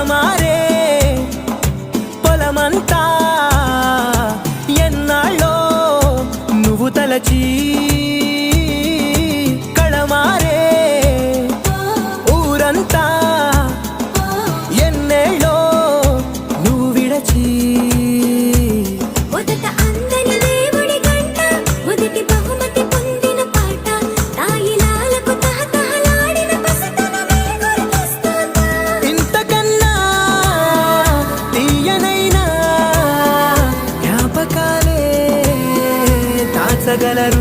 కళమారే పొలమంతా ఎన్నాళ్ళో నువ్వు తలచి కళమారే ఊరంతా ఎన్నేళ్ళో నువ్వు విడచి ఇంతకన్నా తీయనైనా జ్ఞాపకాలే దాచగలరు.